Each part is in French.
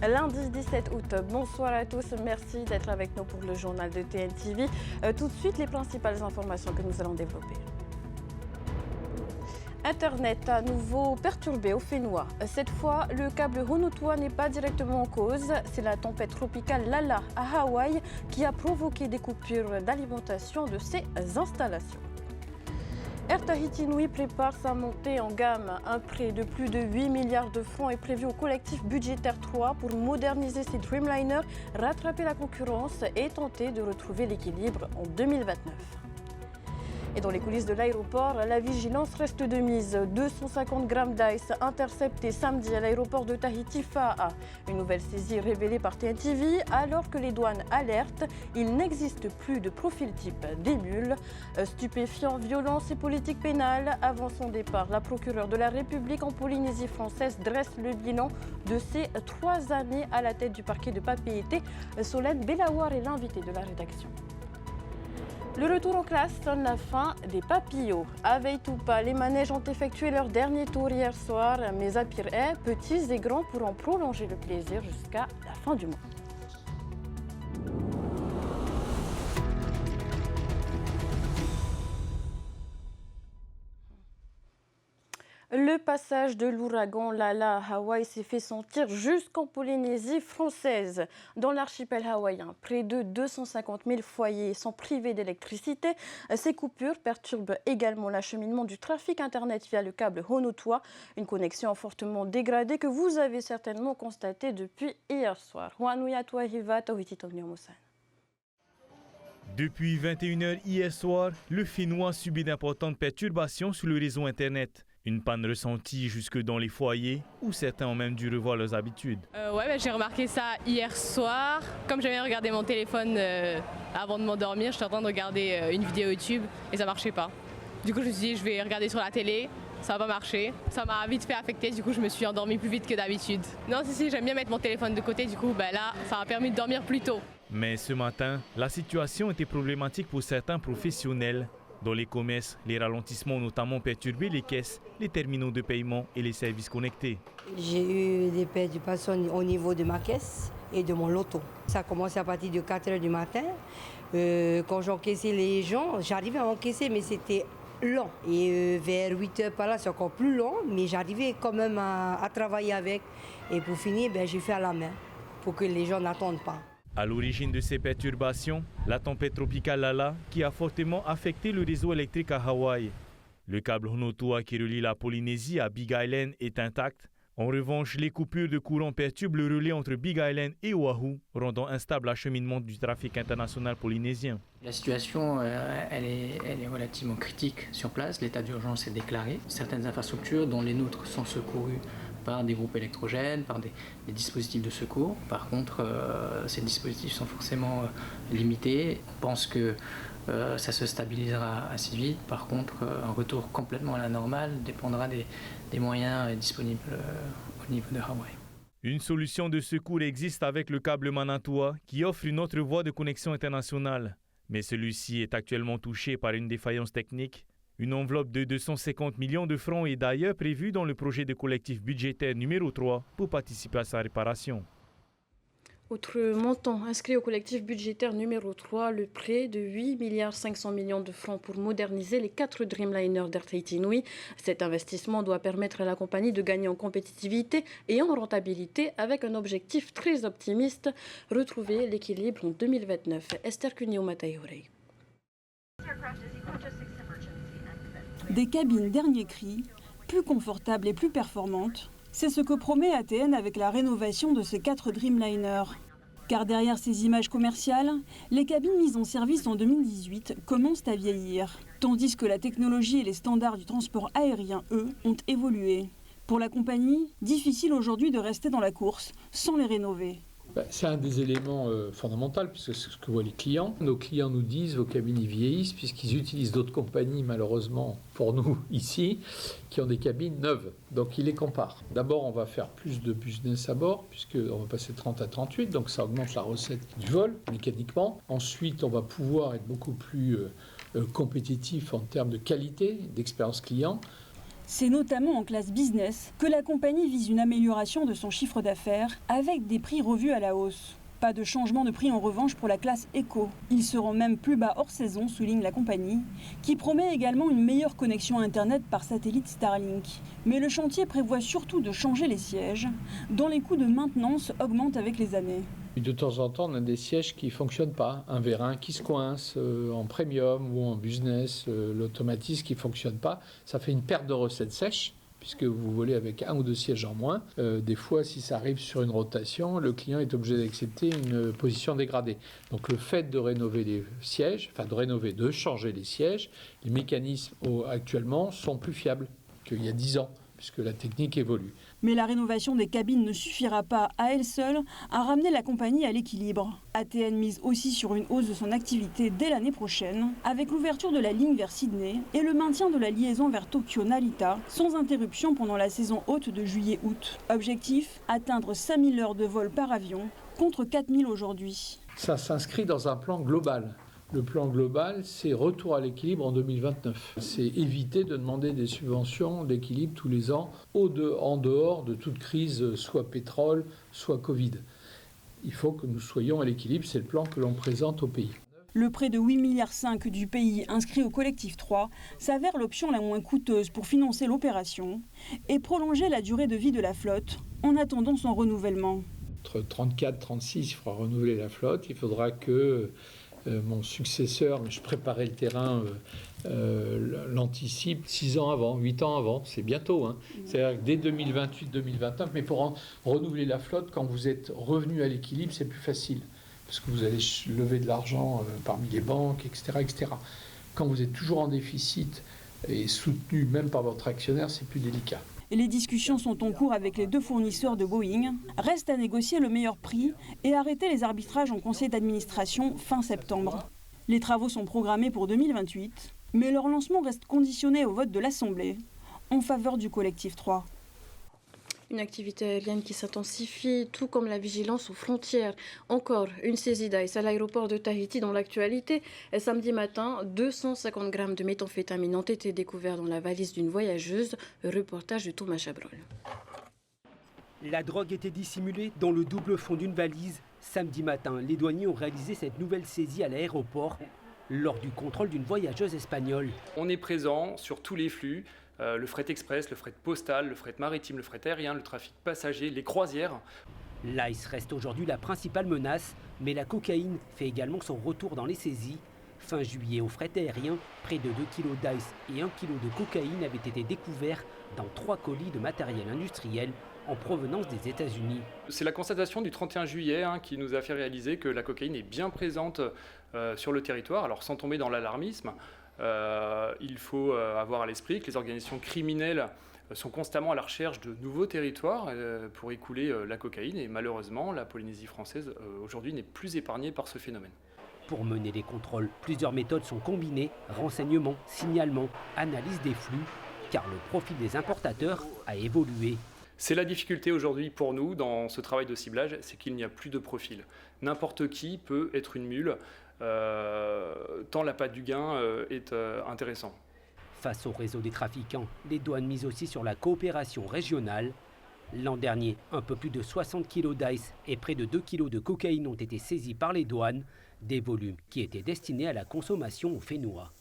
Lundi 17 août. Bonsoir à tous. Merci d'être avec nous pour le journal de TNTV. Tout de suite, les principales informations que nous allons développer. Internet à nouveau perturbé au Fénois. Cette fois, le câble Honotoa n'est pas directement en cause. C'est la tempête tropicale Lala à Hawaï qui a provoqué des coupures d'alimentation de ces installations. Air Tahiti Nui prépare sa montée en gamme. Un prêt de plus de 8 milliards de francs est prévu au collectif budgétaire 3 pour moderniser ses Dreamliners, rattraper la concurrence et tenter de retrouver l'équilibre en 2029. Et dans les coulisses de l'aéroport, la vigilance reste de mise. 250 grammes d'ice interceptés samedi à l'aéroport de Tahiti Fa'a. Une nouvelle saisie révélée par TNTV alors que les douanes alertent. Il n'existe plus de profil type des mules. Stupéfiants, violence et politique pénale. Avant son départ, la procureure de la République en Polynésie française dresse le bilan de ses 3 années à la tête du parquet de Papeete. Solène Belawar est l'invitée de la rédaction. Le retour en classe sonne la fin des papillots. À Veitupa, les manèges ont effectué leur dernier tour hier soir, mais à Pirée, petits et grands pourront prolonger le plaisir jusqu'à la fin du mois. Le passage de l'ouragan Lala à Hawaï s'est fait sentir jusqu'en Polynésie française. Dans l'archipel hawaïen, près de 250 000 foyers sont privés d'électricité. Ces coupures perturbent également l'acheminement du trafic Internet via le câble Honotoa, une connexion fortement dégradée que vous avez certainement constatée depuis hier soir. Depuis 21h hier soir, le Fénois subit d'importantes perturbations sur le réseau Internet. Une panne ressentie jusque dans les foyers où certains ont même dû revoir leurs habitudes. J'ai remarqué ça hier soir. Comme j'avais regardé mon téléphone avant de m'endormir, j'étais en train de regarder une vidéo YouTube et ça marchait pas. Du coup, je me suis dit, je vais regarder sur la télé. Ça va pas marcher. Ça m'a vite fait affecter, du coup je me suis endormie plus vite que d'habitude. Non, si, j'aime bien mettre mon téléphone de côté, du coup là, ça m'a permis de dormir plus tôt. Mais ce matin, la situation était problématique pour certains professionnels. Dans les commerces, les ralentissements ont notamment perturbé les caisses, les terminaux de paiement et les services connectés. J'ai eu des perturbations au niveau de ma caisse et de mon loto. Ça a commencé à partir de 4 h du matin. Quand j'encaissais les gens, j'arrivais à encaisser, mais c'était long. Et vers 8 h par là, c'est encore plus long, mais j'arrivais quand même à travailler avec. Et pour finir, j'ai fait à la main pour que les gens n'attendent pas. À l'origine de ces perturbations, la tempête tropicale Lala qui a fortement affecté le réseau électrique à Hawaï. Le câble Honotoa qui relie la Polynésie à Big Island est intact. En revanche, les coupures de courant perturbent le relais entre Big Island et Oahu, rendant instable l'acheminement du trafic international polynésien. La situation elle est relativement critique sur place. L'état d'urgence est déclaré. Certaines infrastructures, dont les nôtres, sont secourues par des groupes électrogènes, par des dispositifs de secours. Par contre, ces dispositifs sont forcément limités. On pense que ça se stabilisera assez vite. Par contre, un retour complètement à la normale dépendra des moyens disponibles au niveau de Hawaï. Une solution de secours existe avec le câble Manatoa qui offre une autre voie de connexion internationale. Mais celui-ci est actuellement touché par une défaillance technique. Une enveloppe de 250 millions de francs est d'ailleurs prévue dans le projet de collectif budgétaire numéro 3 pour participer à sa réparation. Autre montant inscrit au collectif budgétaire numéro 3, le prêt de 8 milliards 500 millions de francs pour moderniser les 4 Dreamliners d'Air Tahiti Nui. Cet investissement doit permettre à la compagnie de gagner en compétitivité et en rentabilité avec un objectif très optimiste, retrouver l'équilibre en 2029. Esther Cuneo-Matayore. Des cabines dernier cri, plus confortables et plus performantes, c'est ce que promet ATN avec la rénovation de ces 4 Dreamliners. Car derrière ces images commerciales, les cabines mises en service en 2018 commencent à vieillir, tandis que la technologie et les standards du transport aérien, eux, ont évolué. Pour la compagnie, difficile aujourd'hui de rester dans la course sans les rénover. C'est un des éléments fondamentaux, puisque c'est ce que voient les clients. Nos clients nous disent vos cabines vieillissent, puisqu'ils utilisent d'autres compagnies, malheureusement pour nous ici, qui ont des cabines neuves. Donc ils les comparent. D'abord, on va faire plus de business à bord, puisqu'on va passer de 30 à 38, donc ça augmente la recette du vol mécaniquement. Ensuite, on va pouvoir être beaucoup plus compétitif en termes de qualité, d'expérience client. C'est notamment en classe business que la compagnie vise une amélioration de son chiffre d'affaires avec des prix revus à la hausse. Pas de changement de prix en revanche pour la classe éco. Ils seront même plus bas hors saison, souligne la compagnie, qui promet également une meilleure connexion Internet par satellite Starlink. Mais le chantier prévoit surtout de changer les sièges, dont les coûts de maintenance augmentent avec les années. De temps en temps, on a des sièges qui ne fonctionnent pas. Un vérin qui se coince en premium ou en business, l'automatisme qui ne fonctionne pas. Ça fait une perte de recettes sèches, puisque vous volez avec 1 ou 2 sièges en moins. Des fois, si ça arrive sur une rotation, le client est obligé d'accepter une position dégradée. Donc le fait de rénover les sièges, de changer les sièges, les mécanismes actuellement sont plus fiables qu'il y a 10 ans, puisque la technique évolue. Mais la rénovation des cabines ne suffira pas à elle seule à ramener la compagnie à l'équilibre. ATN mise aussi sur une hausse de son activité dès l'année prochaine, avec l'ouverture de la ligne vers Sydney et le maintien de la liaison vers Tokyo-Narita, sans interruption pendant la saison haute de juillet-août. Objectif, atteindre 5000 heures de vol par avion, contre 4000 aujourd'hui. Ça s'inscrit dans un plan global. Le plan global, c'est retour à l'équilibre en 2029. C'est éviter de demander des subventions d'équilibre tous les ans, en dehors de toute crise, soit pétrole, soit Covid. Il faut que nous soyons à l'équilibre, c'est le plan que l'on présente au pays. Le prêt de 8,5 milliards du pays inscrit au collectif 3 s'avère l'option la moins coûteuse pour financer l'opération et prolonger la durée de vie de la flotte en attendant son renouvellement. Entre 34 et 36, il faudra renouveler la flotte. Il faudra que mon successeur, mais je préparais le terrain, l'anticipe 6 ans avant, 8 ans avant, c'est bientôt. C'est-à-dire que dès 2028-2029, mais pour renouveler la flotte, quand vous êtes revenu à l'équilibre, c'est plus facile, parce que vous allez lever de l'argent parmi les banques, etc., etc. Quand vous êtes toujours en déficit et soutenu même par votre actionnaire, c'est plus délicat. Les discussions sont en cours avec les 2 fournisseurs de Boeing. Reste à négocier le meilleur prix et arrêter les arbitrages en conseil d'administration fin septembre. Les travaux sont programmés pour 2028, mais leur lancement reste conditionné au vote de l'Assemblée en faveur du collectif 3. Une activité aérienne qui s'intensifie, tout comme la vigilance aux frontières. Encore une saisie d'ICE à l'aéroport de Tahiti dans l'actualité. Samedi matin, 250 grammes de méthamphétamine ont été découverts dans la valise d'une voyageuse. Reportage de Thomas Chabrol. La drogue était dissimulée dans le double fond d'une valise. Samedi matin, les douaniers ont réalisé cette nouvelle saisie à l'aéroport lors du contrôle d'une voyageuse espagnole. On est présent sur tous les flux. Le fret express, le fret postal, le fret maritime, le fret aérien, le trafic passager, les croisières. L'ICE reste aujourd'hui la principale menace, mais la cocaïne fait également son retour dans les saisies. Fin juillet, au fret aérien, près de 2 kg d'ice et 1 kg de cocaïne avaient été découverts dans 3 colis de matériel industriel en provenance des États-Unis. C'est la constatation du 31 juillet qui nous a fait réaliser que la cocaïne est bien présente sur le territoire, alors sans tomber dans l'alarmisme. Il faut avoir à l'esprit que les organisations criminelles sont constamment à la recherche de nouveaux territoires pour écouler la cocaïne et malheureusement la Polynésie française aujourd'hui n'est plus épargnée par ce phénomène. Pour mener les contrôles, plusieurs méthodes sont combinées, renseignement, signalement, analyse des flux, car le profil des importateurs a évolué. C'est la difficulté aujourd'hui pour nous dans ce travail de ciblage, c'est qu'il n'y a plus de profil. N'importe qui peut être une mule, tant la patte du gain est intéressant. Face au réseau des trafiquants, les douanes misent aussi sur la coopération régionale. L'an dernier, un peu plus de 60 kg d'ice et près de 2 kg de cocaïne ont été saisis par les douanes, des volumes qui étaient destinés à la consommation au Fénois.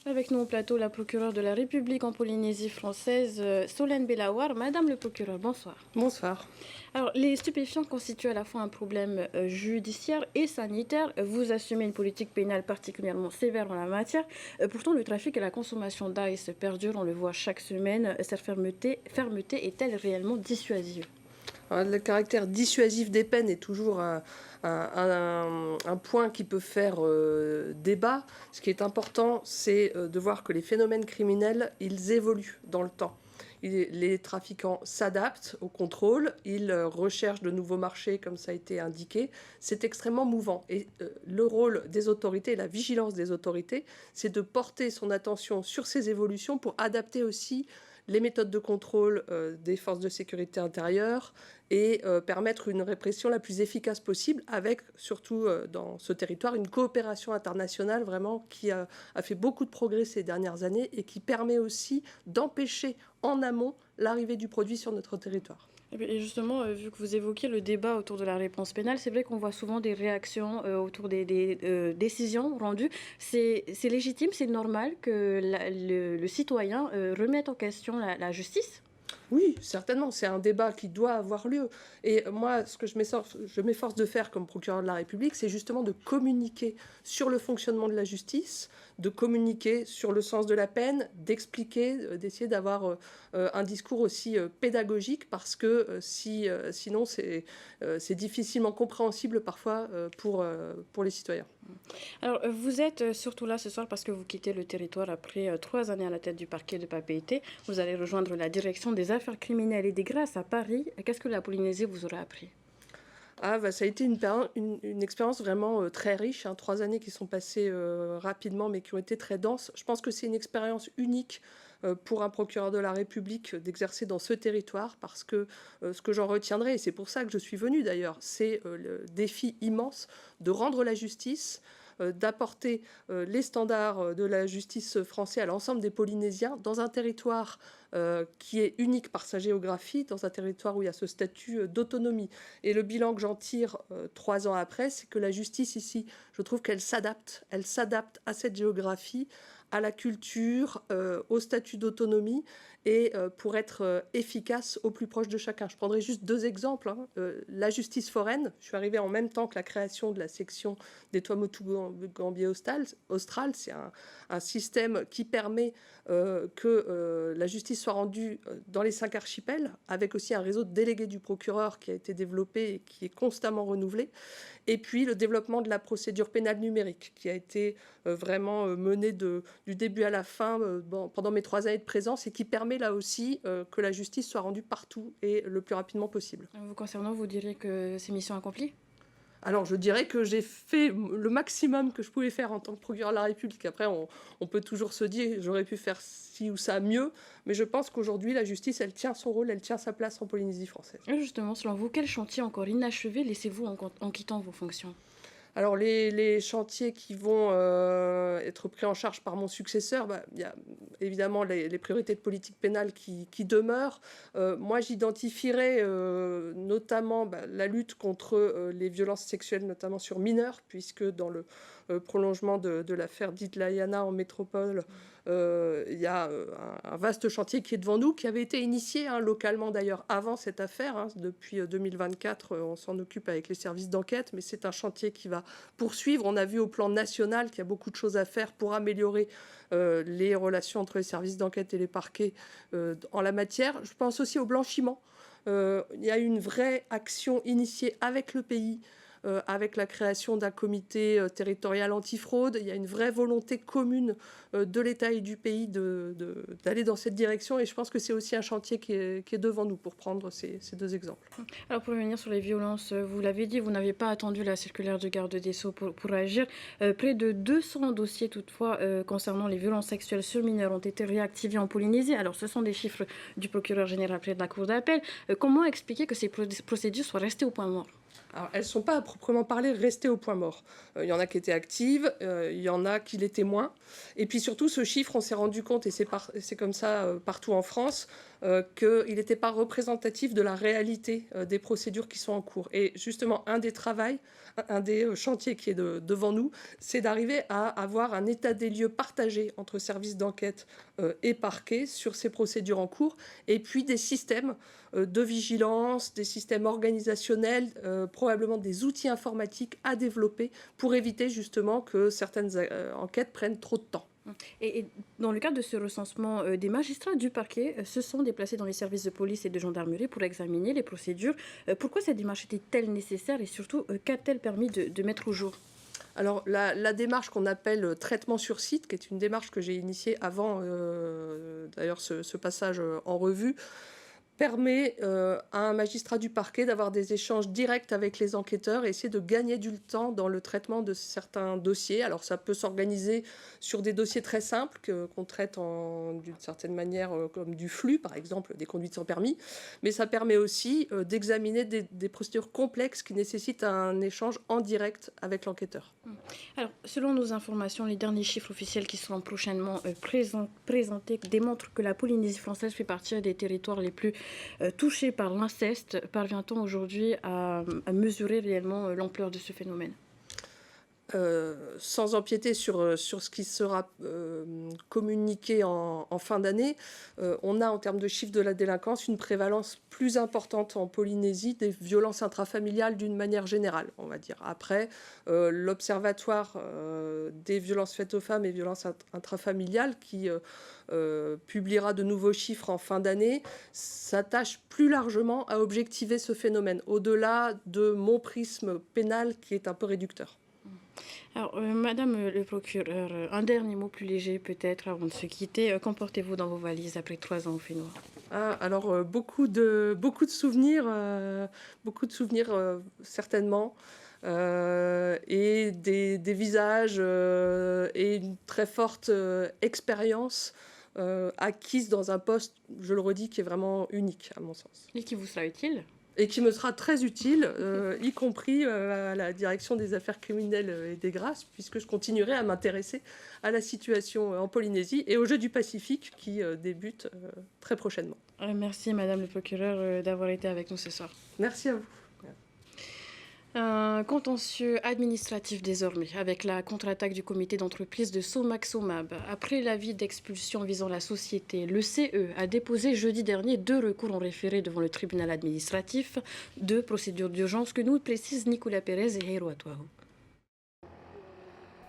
Avec nous au plateau, la procureure de la République en Polynésie française, Solène Belawar. Madame le procureur, bonsoir. Bonsoir. Alors, les stupéfiants constituent à la fois un problème judiciaire et sanitaire. Vous assumez une politique pénale particulièrement sévère en la matière. Pourtant, le trafic et la consommation d'ice perdurent, on le voit chaque semaine. Cette fermeté est-elle réellement dissuasive ? Alors, le caractère dissuasif des peines est toujours un point qui peut faire débat. Ce qui est important, c'est de voir que les phénomènes criminels, ils évoluent dans le temps. Les trafiquants s'adaptent au contrôle, ils recherchent de nouveaux marchés, comme ça a été indiqué. C'est extrêmement mouvant. Et le rôle des autorités, la vigilance des autorités, c'est de porter son attention sur ces évolutions pour adapter aussi les méthodes de contrôle des forces de sécurité intérieure et permettre une répression la plus efficace possible avec, surtout dans ce territoire, une coopération internationale vraiment qui a fait beaucoup de progrès ces dernières années et qui permet aussi d'empêcher en amont l'arrivée du produit sur notre territoire. Et justement, vu que vous évoquez le débat autour de la réponse pénale, c'est vrai qu'on voit souvent des réactions autour des décisions rendues. C'est légitime, c'est normal que le citoyen remette en question la justice ? Oui, certainement, c'est un débat qui doit avoir lieu. Et moi, ce que je m'efforce de faire comme procureur de la République, c'est justement de communiquer sur le fonctionnement de la justice, de communiquer sur le sens de la peine, d'expliquer, d'essayer d'avoir un discours aussi pédagogique, parce que sinon c'est difficilement compréhensible parfois pour les citoyens. Alors, vous êtes surtout là ce soir parce que vous quittez le territoire après 3 années à la tête du parquet de Papeete. Vous allez rejoindre la direction des affaires criminelles et des grâces à Paris. Qu'est-ce que la Polynésie vous aura appris ? Ça a été une expérience vraiment très riche, 3 années qui sont passées rapidement mais qui ont été très denses. Je pense que c'est une expérience unique pour un procureur de la République d'exercer dans ce territoire, parce que ce que j'en retiendrai, et c'est pour ça que je suis venue d'ailleurs, c'est le défi immense de rendre la justice, d'apporter les standards de la justice française à l'ensemble des Polynésiens dans un territoire qui est unique par sa géographie, dans un territoire où il y a ce statut d'autonomie. Et le bilan que j'en tire 3 ans après, c'est que la justice ici, je trouve qu'elle s'adapte à cette géographie, à la culture, au statut d'autonomie, et pour être efficace au plus proche de chacun. Je prendrai juste 2 exemples. La justice foraine, je suis arrivée en même temps que la création de la section des Tuamotu-Gambier Austral. C'est un système qui permet que la justice soit rendue dans les 5 archipels, avec aussi un réseau de délégués du procureur qui a été développé et qui est constamment renouvelé. Et puis le développement de la procédure pénale numérique, qui a été vraiment menée du début à la fin pendant mes 3 années de présence, et qui permet là aussi que la justice soit rendue partout et le plus rapidement possible. Vous concernant, vous diriez que c'est mission accomplie ? Alors, je dirais que j'ai fait le maximum que je pouvais faire en tant que procureur de la République. Après, on peut toujours se dire j'aurais pu faire ci ou ça mieux, mais je pense qu'aujourd'hui, la justice, elle tient son rôle, elle tient sa place en Polynésie française. Et justement, selon vous, quel chantier encore inachevé laissez-vous en quittant vos fonctions ? Alors, les chantiers qui vont être pris en charge par mon successeur, il y a évidemment les priorités de politique pénale qui demeurent. Moi, j'identifierai notamment la lutte contre les violences sexuelles, notamment sur mineurs, puisque dans le prolongement de l'affaire dite Layana en métropole, il y a un vaste chantier qui est devant nous, qui avait été initié localement d'ailleurs avant cette affaire. Depuis 2024, on s'en occupe avec les services d'enquête, mais c'est un chantier qui va poursuivre. On a vu au plan national qu'il y a beaucoup de choses à faire pour améliorer les relations entre les services d'enquête et les parquets en la matière. Je pense aussi au blanchiment. Il y a une vraie action initiée avec le pays, avec la création d'un comité territorial antifraude. Il y a une vraie volonté commune de l'État et du pays d'aller dans cette direction, et je pense que c'est aussi un chantier qui est devant nous, pour prendre ces 2 exemples. Alors, pour revenir sur les violences, vous l'avez dit, vous n'avez pas attendu la circulaire du garde des Sceaux pour agir. Près de 200 dossiers toutefois concernant les violences sexuelles sur mineurs ont été réactivés en Polynésie. Alors, ce sont des chiffres du procureur général près de la Cour d'appel. Comment expliquer que ces procédures soient restées au point mort ? Alors, elles ne sont pas à proprement parler restées au point mort. Il y en a qui étaient actives, il y en a qui l'étaient moins. Et puis surtout, ce chiffre, on s'est rendu compte, et c'est comme ça partout en France, qu'il n'était pas représentatif de la réalité des procédures qui sont en cours. Et justement, un des chantiers qui est devant nous, c'est d'arriver à avoir un état des lieux partagé entre services d'enquête et parquet sur ces procédures en cours, et puis des systèmes de vigilance, des systèmes organisationnels, probablement des outils informatiques à développer pour éviter justement que certaines enquêtes prennent trop de temps. Et dans le cadre de ce recensement, des magistrats du parquet se sont déplacés dans les services de police et de gendarmerie pour examiner les procédures. Pourquoi cette démarche était-elle nécessaire, et surtout, qu'a-t-elle permis de mettre au jour ? Alors, la démarche qu'on appelle traitement sur site, qui est une démarche que j'ai initiée avant d'ailleurs ce passage en revue, permet à un magistrat du parquet d'avoir des échanges directs avec les enquêteurs et essayer de gagner du temps dans le traitement de certains dossiers. Alors ça peut s'organiser sur des dossiers très simples qu'on traite d'une certaine manière comme du flux, par exemple des conduites sans permis, mais ça permet aussi d'examiner des procédures complexes qui nécessitent un échange en direct avec l'enquêteur. Alors, selon nos informations, les derniers chiffres officiels qui seront prochainement présentés démontrent que la Polynésie française fait partie des territoires les plus touchés par l'inceste. Parvient-on aujourd'hui à mesurer réellement l'ampleur de ce phénomène ? Sans empiéter sur ce qui sera communiqué en fin d'année, on a en termes de chiffre de la délinquance une prévalence plus importante en Polynésie des violences intrafamiliales d'une manière générale, on va dire. Après, l'Observatoire des violences faites aux femmes et violences intrafamiliales qui publiera de nouveaux chiffres en fin d'année, s'attache plus largement à objectiver ce phénomène, au-delà de mon prisme pénal qui est un peu réducteur. Alors, Madame le procureur, un dernier mot plus léger peut-être avant de se quitter. Qu'en portez-vous dans vos valises après 3 ans au Fénois ? Alors, beaucoup de souvenirs, certainement, et des visages et une très forte expérience acquise dans un poste, je le redis, qui est vraiment unique à mon sens. Et qui vous sera utile ? Et qui me sera très utile, y compris à la direction des affaires criminelles et des grâces, puisque je continuerai à m'intéresser à la situation en Polynésie et au jeu du Pacifique qui débute très prochainement. Merci Madame le procureur d'avoir été avec nous ce soir. Merci à vous. Un contentieux administratif désormais, avec la contre-attaque du comité d'entreprise de Somac-Somab. Après l'avis d'expulsion visant la société, le CE a déposé jeudi dernier 2 recours en référé devant le tribunal administratif, 2 procédures d'urgence que nous précisent Nicolas Pérez et Hero Atuaho.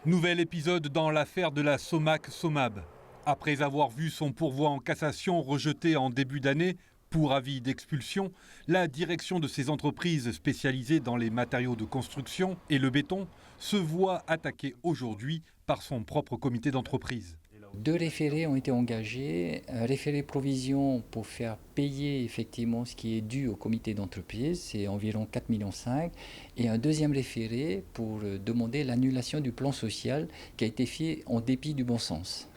Nouvel épisode dans l'affaire de la Somac-Somab. Après avoir vu son pourvoi en cassation rejeté en début d'année, pour avis d'expulsion, la direction de ces entreprises spécialisées dans les matériaux de construction et le béton se voit attaquée aujourd'hui par son propre comité d'entreprise. 2 référés ont été engagés, un référé provision pour faire payer effectivement ce qui est dû au comité d'entreprise, c'est environ 4,5 millions, et un deuxième référé pour demander l'annulation du plan social qui a été fait en dépit du bon sens.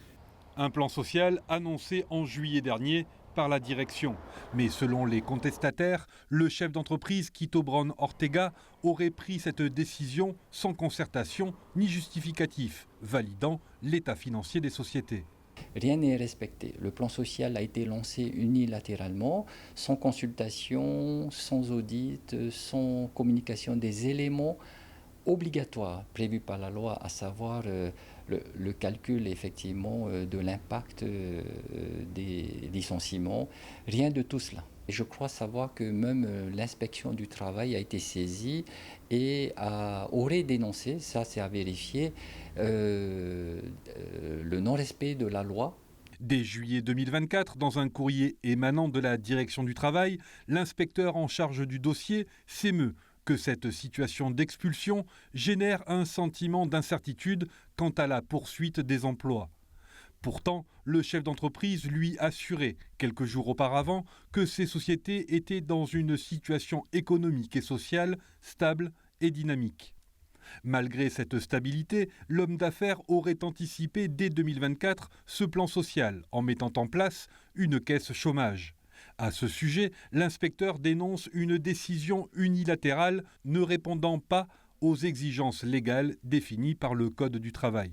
Un plan social annoncé en juillet dernier par la direction. Mais selon les contestataires, le chef d'entreprise Quito Brown Ortega aurait pris cette décision sans concertation ni justificatif, validant l'état financier des sociétés. Rien n'est respecté. Le plan social a été lancé unilatéralement, sans consultation, sans audit, sans communication des éléments obligatoires prévus par la loi, à savoir le calcul effectivement de l'impact des licenciements. Rien de tout cela. Et je crois savoir que même l'inspection du travail a été saisie et aurait dénoncé, ça c'est à vérifier, le non-respect de la loi. Dès juillet 2024, dans un courrier émanant de la direction du travail, l'inspecteur en charge du dossier s'émeut que cette situation d'expulsion génère un sentiment d'incertitude quant à la poursuite des emplois. Pourtant, le chef d'entreprise lui assurait, quelques jours auparavant, que ces sociétés étaient dans une situation économique et sociale stable et dynamique. Malgré cette stabilité, l'homme d'affaires aurait anticipé dès 2024 ce plan social en mettant en place une caisse chômage. À ce sujet, l'inspecteur dénonce une décision unilatérale ne répondant pas aux exigences légales définies par le Code du travail.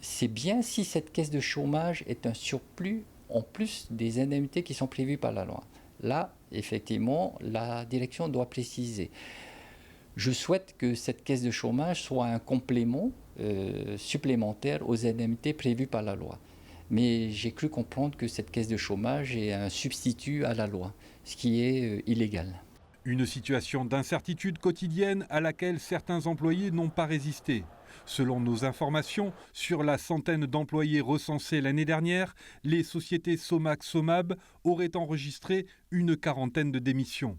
C'est bien si cette caisse de chômage est un surplus en plus des indemnités qui sont prévues par la loi. Là, effectivement, la direction doit préciser. Je souhaite que cette caisse de chômage soit un complément supplémentaire aux indemnités prévues par la loi. Mais j'ai cru comprendre que cette caisse de chômage est un substitut à la loi, ce qui est illégal. Une situation d'incertitude quotidienne à laquelle certains employés n'ont pas résisté. Selon nos informations, sur la centaine d'employés recensés l'année dernière, les sociétés Somac-Somab auraient enregistré une quarantaine de démissions.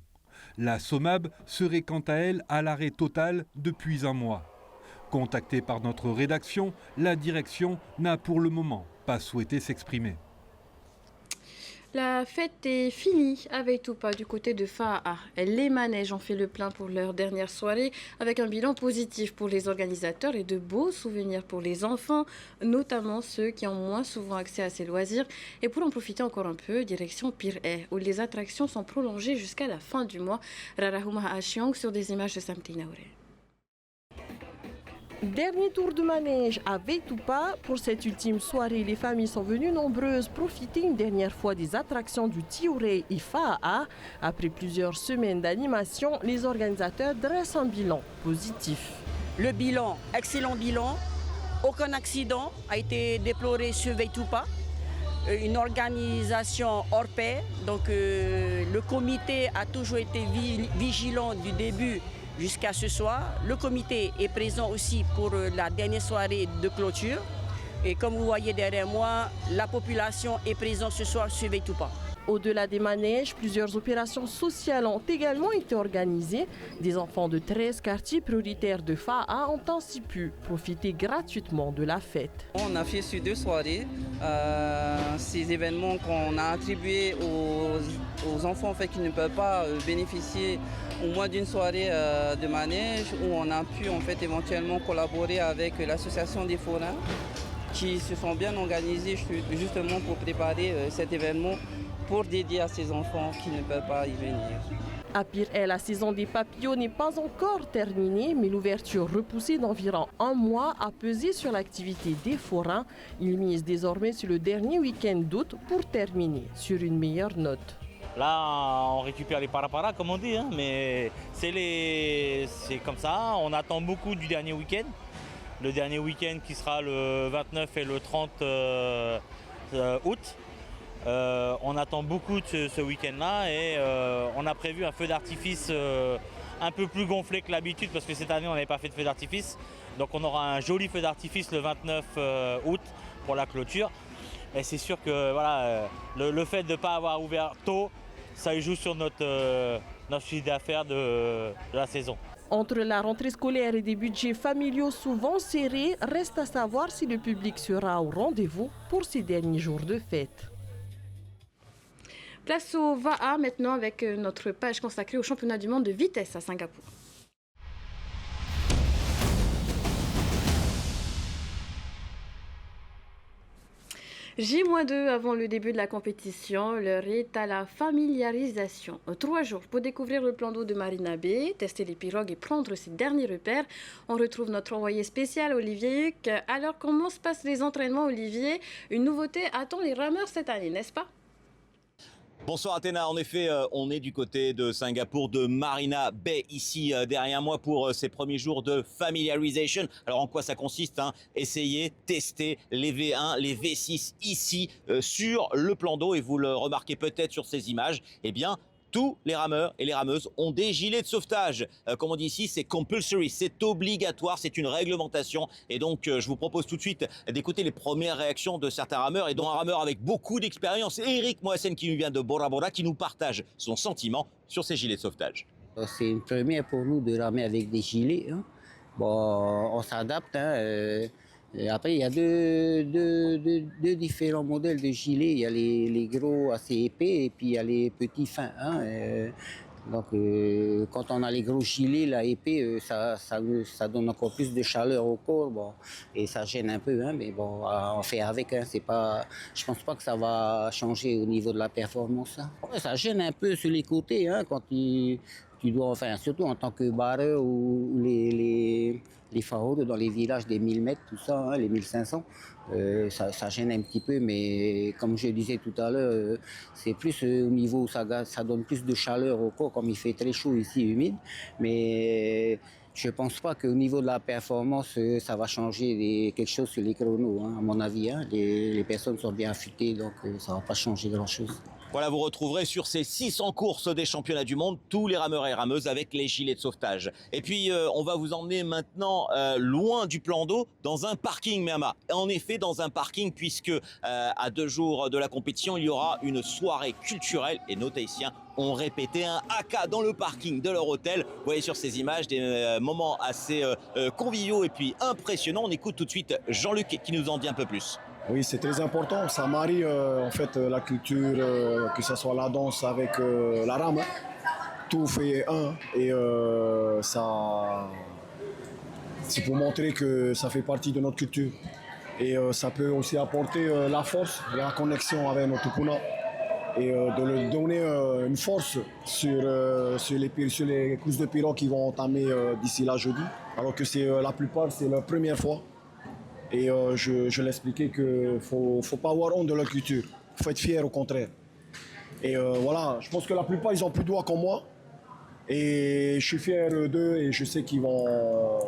La Somab serait quant à elle à l'arrêt total depuis un mois. Contactée par notre rédaction, la direction n'a pour le moment pas souhaité s'exprimer. La fête est finie avec Tupa du côté de Fa'a. Les manèges ont fait le plein pour leur dernière soirée avec un bilan positif pour les organisateurs et de beaux souvenirs pour les enfants, notamment ceux qui ont moins souvent accès à ces loisirs. Et pour en profiter encore un peu, direction Pir'e, où les attractions sont prolongées jusqu'à la fin du mois. Rarahuma Ashiong sur des images de Samti Naoure. Dernier tour de manège à Veitupa. Pour cette ultime soirée, les familles sont venues nombreuses profiter une dernière fois des attractions du Tiuré et Fa'a. Après plusieurs semaines d'animation, les organisateurs dressent un bilan positif. Le bilan, excellent bilan. Aucun accident a été déploré sur Veitupa. Une organisation hors pair. Donc le comité a toujours été vigilant du début jusqu'à ce soir. Le comité est présent aussi pour la dernière soirée de clôture. Et comme vous voyez derrière moi, la population est présente ce soir sur Veitupa. Au-delà des manèges, plusieurs opérations sociales ont également été organisées. Des enfants de 13 quartiers prioritaires de Fa'a ont ainsi pu profiter gratuitement de la fête. On a fait sur 2 soirées ces événements qu'on a attribués aux enfants en fait, qui ne peuvent pas bénéficier au moins d'une soirée de manège, où on a pu en fait, éventuellement collaborer avec l'association des forains qui se sont bien organisés justement pour préparer cet événement pour dédier à ces enfants qui ne peuvent pas y venir. À Pir'e, la saison des papillons n'est pas encore terminée, mais l'ouverture repoussée d'environ un mois a pesé sur l'activité des forains. Ils misent désormais sur le dernier week-end d'août pour terminer sur une meilleure note. Là, on récupère les paraparas, comme on dit, hein, mais c'est comme ça. On attend beaucoup du dernier week-end. Le dernier week-end qui sera le 29 et le 30 août. On attend beaucoup de ce week-end-là et on a prévu un feu d'artifice un peu plus gonflé que l'habitude parce que cette année on n'avait pas fait de feu d'artifice. Donc on aura un joli feu d'artifice le 29 août pour la clôture. Et c'est sûr que voilà, le fait de ne pas avoir ouvert tôt, ça joue sur notre chiffre d'affaires de la saison. Entre la rentrée scolaire et des budgets familiaux souvent serrés, reste à savoir si le public sera au rendez-vous pour ces derniers jours de fête. Place au VAA maintenant avec notre page consacrée au championnat du monde de vitesse à Singapour. J-2 avant le début de la compétition, l'heure est à la familiarisation. 3 jours pour découvrir le plan d'eau de Marina Bay, tester les pirogues et prendre ses derniers repères. On retrouve notre envoyé spécial Olivier Huc. Alors comment se passent les entraînements, Olivier? Une nouveauté attend les rameurs cette année, n'est-ce pas? Bonsoir Athéna, en effet on est du côté de Singapour, de Marina Bay, ici derrière moi pour ces premiers jours de familiarisation. Alors en quoi ça consiste hein? Essayer, tester les V1, les V6 ici sur le plan d'eau et vous le remarquez peut-être sur ces images, eh bien tous les rameurs et les rameuses ont des gilets de sauvetage. Comme on dit ici, c'est compulsory, c'est obligatoire, c'est une réglementation. Et donc, je vous propose tout de suite d'écouter les premières réactions de certains rameurs, et dont un rameur avec beaucoup d'expérience, Eric Moassen, qui nous vient de Bora Bora, qui nous partage son sentiment sur ces gilets de sauvetage. C'est une première pour nous de ramer avec des gilets. Hein. Bon, on s'adapte. Hein. Après, il y a deux différents modèles de gilets. Il y a les gros assez épais et puis il y a les petits fins. Hein. Donc, quand on a les gros gilets là, épais, ça donne encore plus de chaleur au corps. Bon, et ça gêne un peu, hein, mais bon, on fait avec. Hein, c'est pas, je pense pas que ça va changer au niveau de la performance. Hein. Ouais, ça gêne un peu sur les côtés hein, quand tu dois, enfin, surtout en tant que barreur ou les phares dans les villages des 1000 mètres, tout ça, hein, les 1500, ça gêne un petit peu, mais comme je disais tout à l'heure, c'est plus au niveau où ça donne plus de chaleur au corps, comme il fait très chaud ici, humide, mais je ne pense pas qu'au niveau de la performance, ça va changer quelque chose sur les chronos, hein, à mon avis. Hein, les personnes sont bien affûtées, donc ça ne va pas changer grand-chose. Voilà, vous retrouverez sur ces 600 courses des championnats du monde tous les rameurs et rameuses avec les gilets de sauvetage. Et puis, on va vous emmener maintenant loin du plan d'eau, dans un parking, Merma. En effet, dans un parking, puisque à 2 jours de la compétition, il y aura une soirée culturelle. Et nos Tahitiens ont répété un haka dans le parking de leur hôtel. Vous voyez sur ces images des moments assez conviviaux et puis impressionnants. On écoute tout de suite Jean-Luc qui nous en dit un peu plus. Oui, c'est très important. Ça marie en fait la culture, que ce soit la danse avec la rame. Tout fait un et ça, c'est pour montrer que ça fait partie de notre culture. Et ça peut aussi apporter la force, la connexion avec notre Puna et de leur donner une force sur les courses de pirogue qui vont entamer d'ici là jeudi. Alors que la plupart, c'est leur première fois. Et je l'expliquais qu'il ne faut pas avoir honte de leur culture. Il faut être fier au contraire. Et voilà, je pense que la plupart, ils ont plus de doigts comme moi. Et je suis fier d'eux et je sais qu'ils vont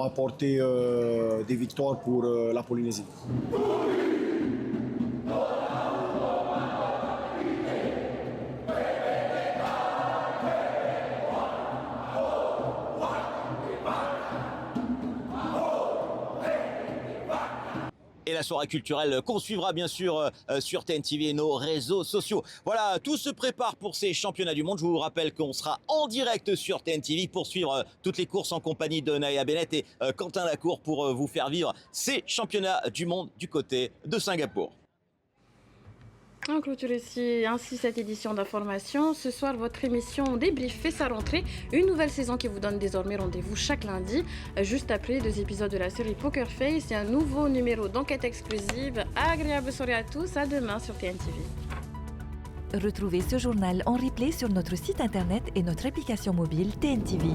apporter des victoires pour la Polynésie. Et la soirée culturelle qu'on suivra bien sûr sur TNTV et nos réseaux sociaux. Voilà, tout se prépare pour ces championnats du monde. Je vous rappelle qu'on sera en direct sur TNTV pour suivre toutes les courses en compagnie de Naya Bennett et Quentin Lacour pour vous faire vivre ces championnats du monde du côté de Singapour. On clôture ainsi cette édition d'information. Ce soir, votre émission Débrief fait sa rentrée. Une nouvelle saison qui vous donne désormais rendez-vous chaque lundi. Juste après 2 épisodes de la série Poker Face et un nouveau numéro d'enquête exclusive. Agréable soirée à tous. À demain sur TNTV. Retrouvez ce journal en replay sur notre site internet et notre application mobile TNTV.